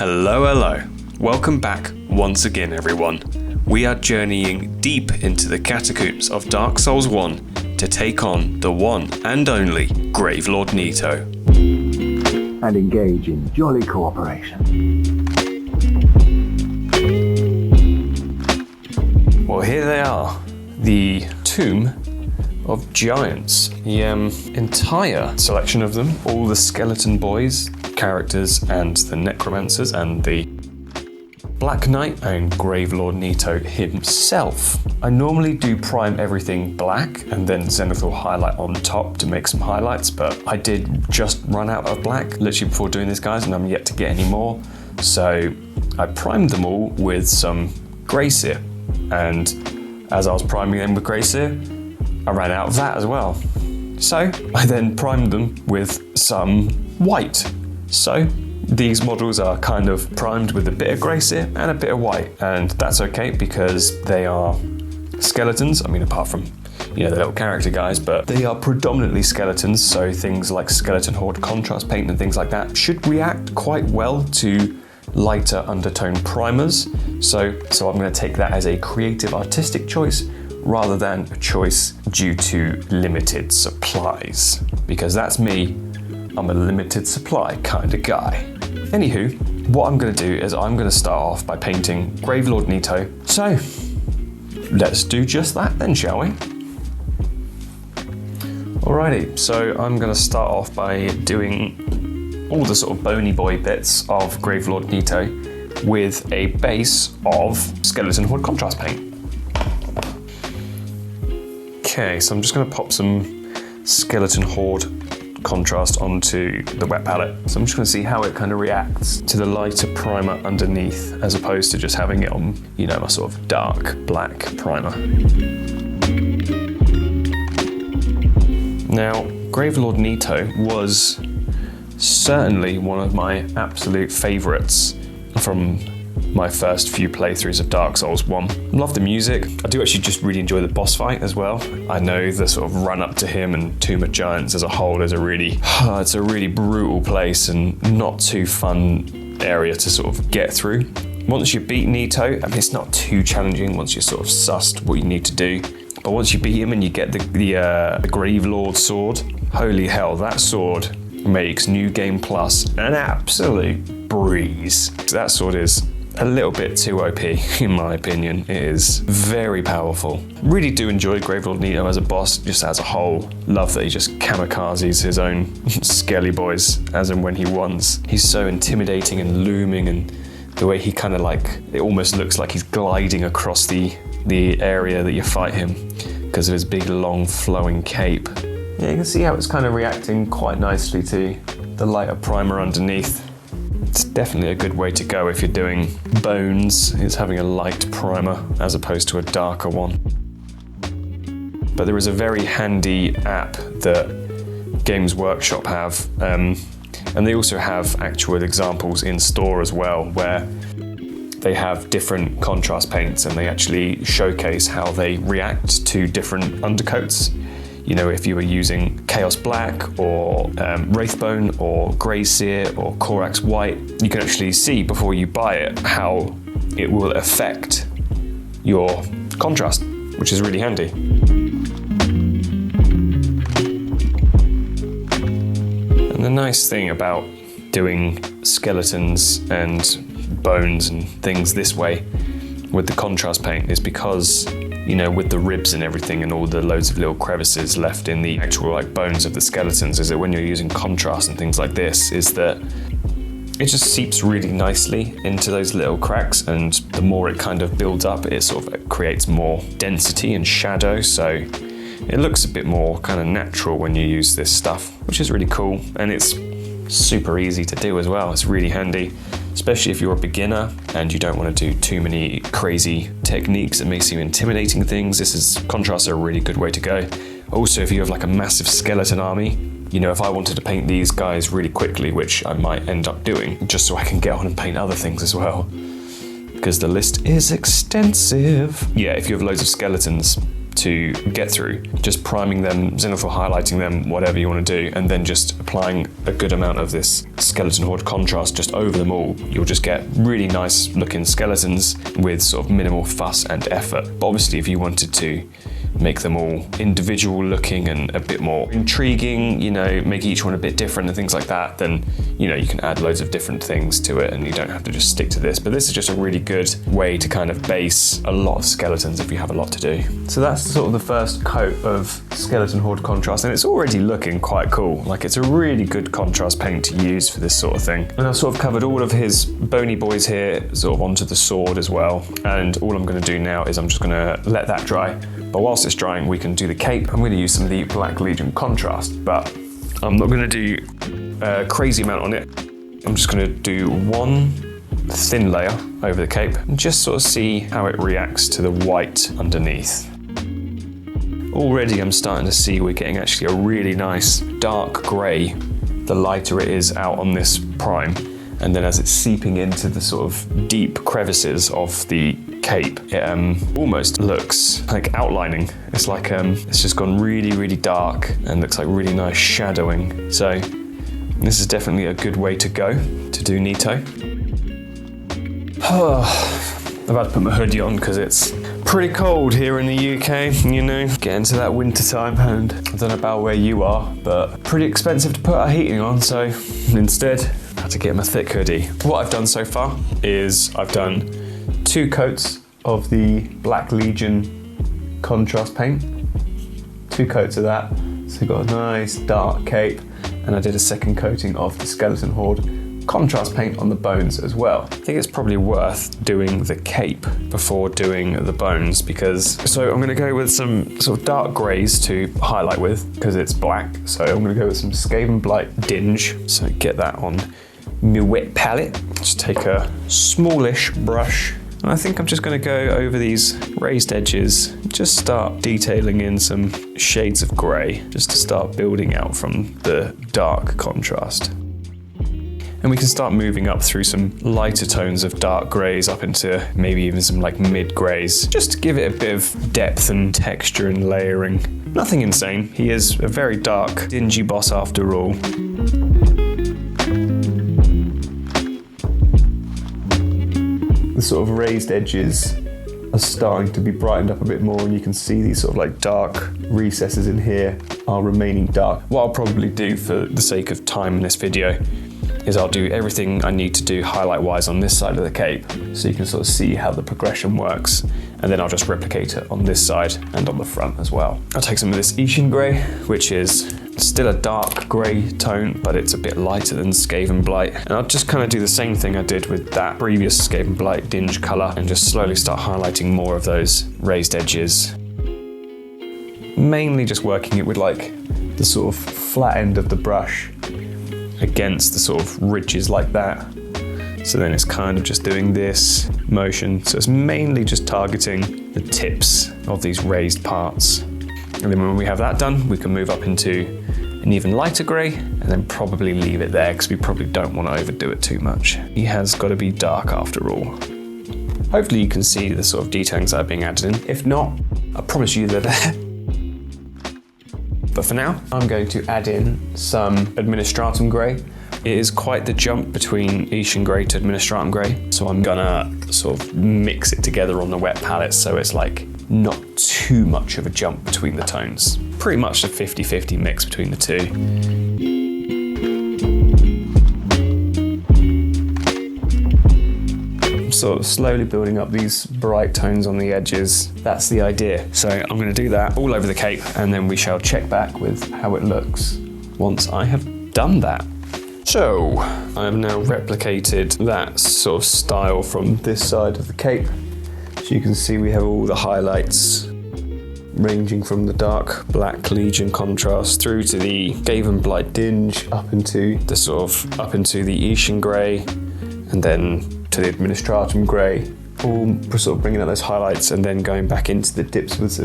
Hello. Welcome back once again, everyone. We are journeying deep into the catacombs of Dark Souls 1 to take on the one and only Gravelord Nito. And engage in jolly cooperation. Well, here they are. The Tomb of Giants. The entire selection of them. All the skeleton boys, characters, and the necromancers, and the Black Knight and Gravelord Nito himself. I normally do prime everything black and then Zenithal highlight on top to make some highlights, but I did just run out of black literally before doing this, guys, and I'm yet to get any more. So I primed them all with some Grey Seer, and as I was priming them with Grey Seer, I ran out of that as well. So I then primed them with some white. So these models are kind of primed with a bit of Grey Seer and a bit of white, and that's okay because they are skeletons. I mean, apart from, the little character guys, but they are predominantly skeletons, so things like Skeleton Horde contrast paint and things like that should react quite well to lighter undertone primers. So I'm going to take that as a creative artistic choice rather than a choice due to limited supplies, because that's me. I'm a limited supply kind of guy. Anywho, what I'm going to do is I'm going to start off by painting Gravelord Nito. So let's do just that then, shall we? Alrighty, so I'm going to start off by doing all the sort of bony boy bits of Gravelord Nito with a base of Skeleton Horde contrast paint. Okay, so I'm just going to pop some Skeleton Horde contrast onto the wet palette. So I'm just going to see how it kind of reacts to the lighter primer underneath, as opposed to just having it on, a sort of dark black primer. Now, Gravelord Nito was certainly one of my absolute favourites from my first few playthroughs of Dark Souls 1. Love the music. I do actually just really enjoy the boss fight as well. I know the sort of run up to him and Tomb of Giants as a whole is it's a really brutal place and not too fun area to sort of get through. Once you beat Nito, I mean, it's not too challenging once you're sort of sussed what you need to do. But once you beat him and you get the Gravelord sword, holy hell, that sword makes New Game Plus an absolute breeze. That sword is a little bit too OP, in my opinion. It is very powerful. Really do enjoy Gravelord Nito as a boss, just as a whole. Love that he just kamikazes his own skelly boys as and when he wants. He's so intimidating and looming, and the way he kind of it almost looks like he's gliding across the area that you fight him because of his big long flowing cape. Yeah, you can see how it's kind of reacting quite nicely to the lighter primer underneath. It's definitely a good way to go if you're doing bones, is having a light primer as opposed to a darker one. But there is a very handy app that Games Workshop have, and they also have actual examples in store as well, where they have different contrast paints and they actually showcase how they react to different undercoats. If you were using Chaos Black or Wraithbone or Grey Seer or Corax White, you can actually see before you buy it how it will affect your contrast, which is really handy. And the nice thing about doing skeletons and bones and things this way with the contrast paint is because with the ribs and everything and all the loads of little crevices left in the actual bones of the skeletons, is that when you're using contrast and things like this, is that it just seeps really nicely into those little cracks, and the more it kind of builds up, it sort of creates more density and shadow, so it looks a bit more kind of natural when you use this stuff, which is really cool, and it's super easy to do as well. It's really handy, especially if you're a beginner and you don't want to do too many crazy techniques that may seem intimidating things. Contrasts are a really good way to go. Also, if you have a massive skeleton army, if I wanted to paint these guys really quickly, which I might end up doing, just so I can get on and paint other things as well, because the list is extensive. Yeah, if you have loads of skeletons to get through. Just priming them, zenithal highlighting them, whatever you want to do, and then just applying a good amount of this skeleton horde contrast just over them all. You'll just get really nice looking skeletons with sort of minimal fuss and effort. But obviously if you wanted to make them all individual looking and a bit more intriguing, you know, make each one a bit different and things like that, then, you know, you can add loads of different things to it and you don't have to just stick to this. But this is just a really good way to kind of base a lot of skeletons if you have a lot to do. So that's sort of the first coat of skeleton horde contrast, and it's already looking quite cool. Like, it's a really good contrast paint to use for this sort of thing. And I've sort of covered all of his bony boys here sort of onto the sword as well. And all I'm going to do now is I'm just going to let that dry. But whilst it's drying, we can do the cape. I'm going to use some of the Black Legion contrast, but I'm not going to do a crazy amount on it. I'm just going to do one thin layer over the cape and just sort of see how it reacts to the white underneath. Already I'm starting to see we're getting actually a really nice dark grey the lighter it is out on this prime. And then as it's seeping into the sort of deep crevices of the cape, it almost looks like outlining. It's like it's just gone really, really dark and looks like really nice shadowing. So this is definitely a good way to go to do Nito. I've had to put my hoodie on because it's pretty cold here in the UK, you know, getting to that winter time, and I don't know about where you are, but pretty expensive to put our heating on, so instead I had to get my thick hoodie. What I've done so far is I've done 2 coats of the Black Legion contrast paint, 2 coats of that, so we've got a nice dark cape, and I did a second coating of the Skeleton Horde contrast paint on the bones as well. I think it's probably worth doing the cape before doing the bones, so I'm going to go with some sort of dark greys to highlight with because it's black. So I'm going to go with some Skaven Blight Dinge. So get that on my wet palette. Just take a smallish brush. And I think I'm just going to go over these raised edges, just start detailing in some shades of grey, just to start building out from the dark contrast. And we can start moving up through some lighter tones of dark greys up into maybe even some like mid greys, just to give it a bit of depth and texture and layering. Nothing insane. He is a very dark, dingy boss after all. The sort of raised edges are starting to be brightened up a bit more, and you can see these sort of like dark recesses in here are remaining dark. What I'll probably do for the sake of time in this video is I'll do everything I need to do highlight wise on this side of the cape, so you can sort of see how the progression works, and then I'll just replicate it on this side and on the front as well. I'll take some of this Ishin Grey, which is still a dark grey tone, but it's a bit lighter than Skaven Blight, and I'll just kind of do the same thing I did with that previous Skaven Blight Dinge colour and just slowly start highlighting more of those raised edges. Mainly just working it with like the sort of flat end of the brush against the sort of ridges like that. So then it's kind of just doing this motion. So it's mainly just targeting the tips of these raised parts. And then when we have that done, we can move up into an even lighter grey and then probably leave it there because we probably don't want to overdo it too much. He has got to be dark after all. Hopefully you can see the sort of details that are being added in. If not, I promise you they're there. But for now, I'm going to add in some Administratum Grey. It is quite the jump between Ishin Grey to Administratum Grey, so I'm gonna sort of mix it together on the wet palette so it's like not too much of a jump between the tones. Pretty much a 50-50 mix between the two. Sort of slowly building up these bright tones on the edges. That's the idea. So I'm going to do that all over the cape, and then we shall check back with how it looks once I have done that. So I have now replicated that sort of style from this side of the cape. So you can see we have all the highlights ranging from the dark Black Legion contrast through to the Skaven Blight Dinge up into the Ishin Grey, and then to the Administratum Grey, all sort of bringing out those highlights and then going back into the dips with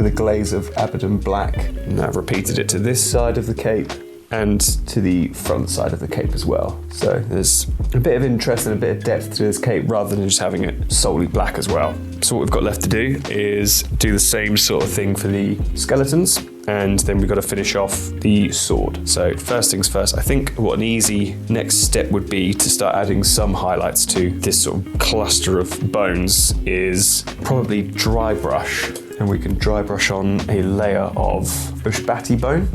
a glaze of Abaddon Black. And I've repeated it to this side of the cape, and to the front side of the cape as well. So there's a bit of interest and a bit of depth to this cape rather than just having it solely black as well. So what we've got left to do is do the same sort of thing for the skeletons, and then we've got to finish off the sword. So first things first, I think what an easy next step would be to start adding some highlights to this sort of cluster of bones is probably dry brush. And we can dry brush on a layer of Ushbati bone,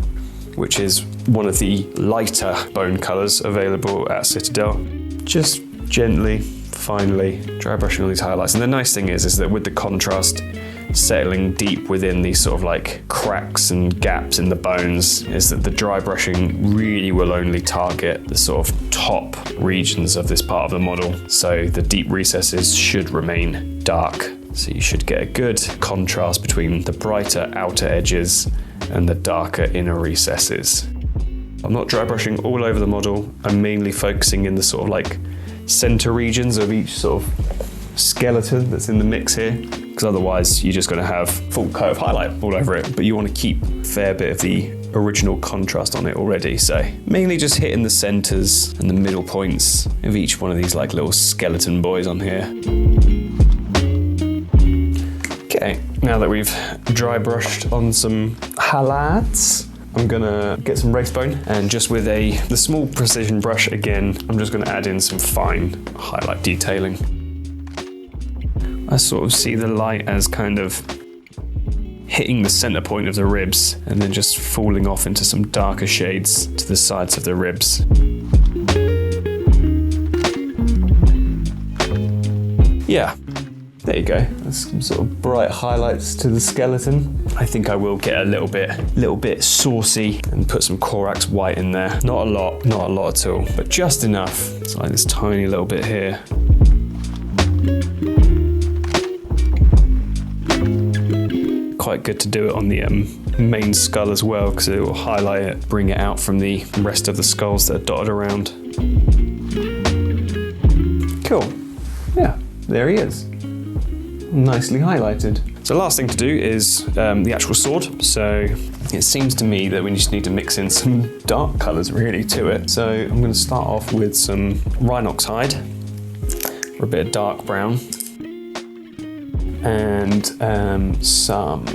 which is one of the lighter bone colours available at Citadel. Just gently, finely dry brushing all these highlights. And the nice thing is that with the contrast settling deep within these sort of like cracks and gaps in the bones, is that the dry brushing really will only target the sort of top regions of this part of the model. So the deep recesses should remain dark. So you should get a good contrast between the brighter outer edges and the darker inner recesses. I'm not dry brushing all over the model. I'm mainly focusing in the sort of like center regions of each sort of skeleton that's in the mix here, because otherwise you're just going to have full coat of highlight all over it, but you want to keep a fair bit of the original contrast on it already. So mainly just hitting the centers and the middle points of each one of these like little skeleton boys on here. Okay, now that we've dry brushed on some highlights, I'm gonna get some race bone, and just with the small precision brush again, I'm just gonna add in some fine highlight detailing. I sort of see the light as kind of hitting the center point of the ribs and then just falling off into some darker shades to the sides of the ribs. Yeah, there you go. That's some sort of bright highlights to the skeleton. I think I will get a little bit saucy and put some Korax white in there. Not a lot at all, but just enough. It's like this tiny little bit here. Quite good to do it on the main skull as well, because it will highlight it, bring it out from the rest of the skulls that are dotted around. Cool. Yeah, there he is. Nicely highlighted. So the last thing to do is the actual sword. So it seems to me that we just need to mix in some dark colours really to it. So I'm going to start off with some Rhinox hide, or a bit of dark brown, and some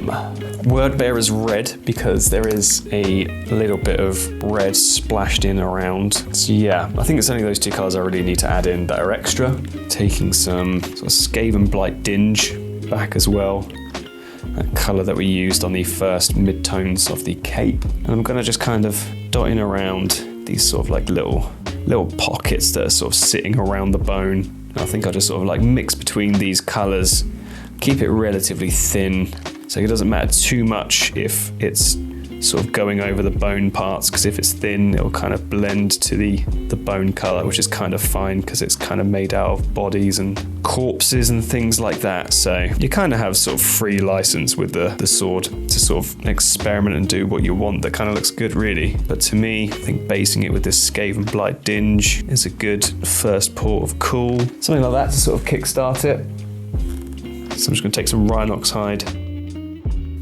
Wordbearer's red, because there is a little bit of red splashed in around. So yeah, I think it's only those two colours I really need to add in that are extra. Taking some sort of Skaven Blight Dinge back as well, that colour that we used on the first mid-tones of the cape. And I'm going to just kind of dot in around these sort of like little pockets that are sort of sitting around the bone. And I think I'll just sort of like mix between these colours, keep it relatively thin, so it doesn't matter too much if it's sort of going over the bone parts, because if it's thin, it'll kind of blend to the bone color, which is kind of fine because it's kind of made out of bodies and corpses and things like that. So you kind of have sort of free license with the sword to sort of experiment and do what you want that kind of looks good really. But to me, I think basing it with this Skaven Blight Dinge is a good first port of call. Something like that to sort of kickstart it. So I'm just going to take some Rhinox hide,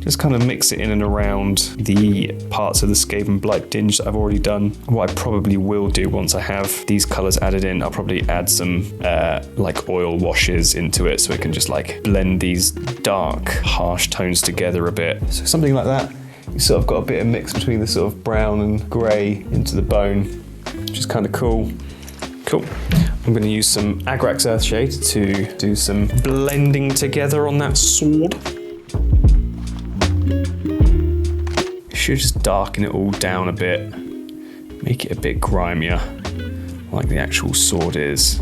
just kind of mix it in and around the parts of the Skaven Blight Dinge that I've already done. What I probably will do once I have these colours added in, I'll probably add some like oil washes into it so it can just like blend these dark, harsh tones together a bit. So something like that. You sort of got a bit of mix between the sort of brown and grey into the bone, which is kind of cool. Cool. I'm going to use some Agrax Earthshade to do some blending together on that sword. Should just darken it all down a bit, make it a bit grimier, like the actual sword is.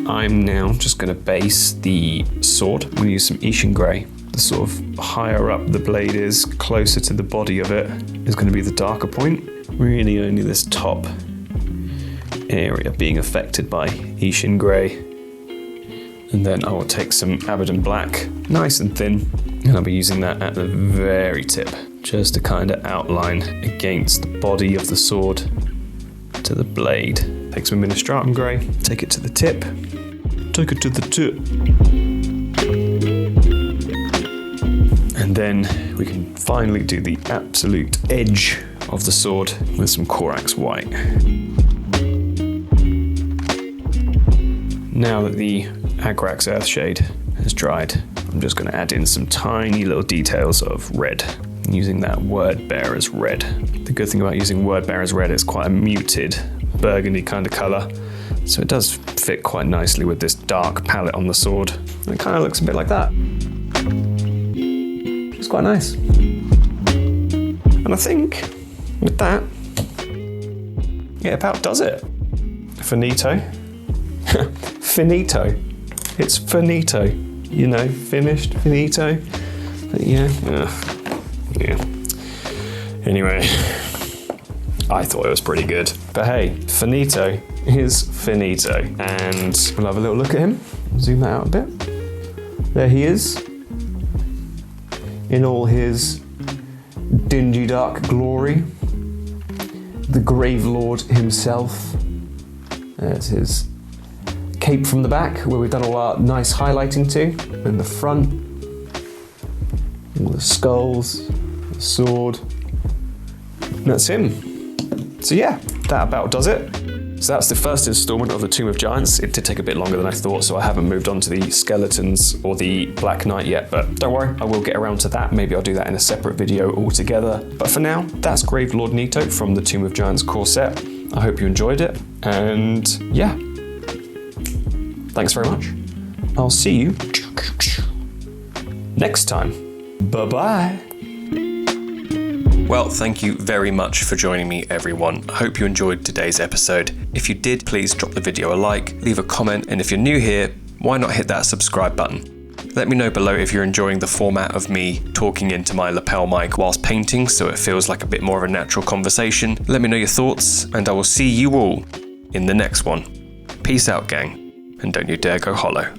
I'm now just going to base the sword. I'm going to use some Ishin Grey. The sort of higher up the blade is, closer to the body of it, is going to be the darker point. Really only this top area being affected by Ishin Grey. And then I will take some Abaddon Black, nice and thin, and I'll be using that at the very tip, just to kind of outline against the body of the sword to the blade. Take some Ministratum Grey, take it to the tip, take it to the tip. And And then we can finally do the absolute edge of the sword with some Corax white. Now that the Agrax Earthshade has dried, I'm just going to add in some tiny little details of red, using that word bear as red. The good thing about using word bear as red, it's quite a muted burgundy kind of colour, so it does fit quite nicely with this dark palette on the sword. And it kind of looks a bit like that. It's quite nice. And I think with that, it about does it. Finito. Finito. It's finito. You know, finished, finito. Yeah. Anyway, I thought it was pretty good. But hey, finito is finito. And we'll have a little look at him. Zoom that out a bit. There he is. In all his dingy dark glory. The Gravelord himself. There's his cape from the back, where we've done all our nice highlighting to. And the front. All the skulls, the sword. And that's him. So yeah, that about does it. So that's the first installment of the Tomb of Giants. It did take a bit longer than I thought, so I haven't moved on to the skeletons or the Black Knight yet, but don't worry, I will get around to that. Maybe I'll do that in a separate video altogether. But for now, that's Gravelord Nito from the Tomb of Giants core set. I hope you enjoyed it, and yeah. Thanks very much. I'll see you next time. Bye-bye. Well, thank you very much for joining me, everyone. I hope you enjoyed today's episode. If you did, please drop the video a like, leave a comment, and if you're new here, why not hit that subscribe button? Let me know below if you're enjoying the format of me talking into my lapel mic whilst painting, so it feels like a bit more of a natural conversation. Let me know your thoughts, and I will see you all in the next one. Peace out, gang, and don't you dare go hollow.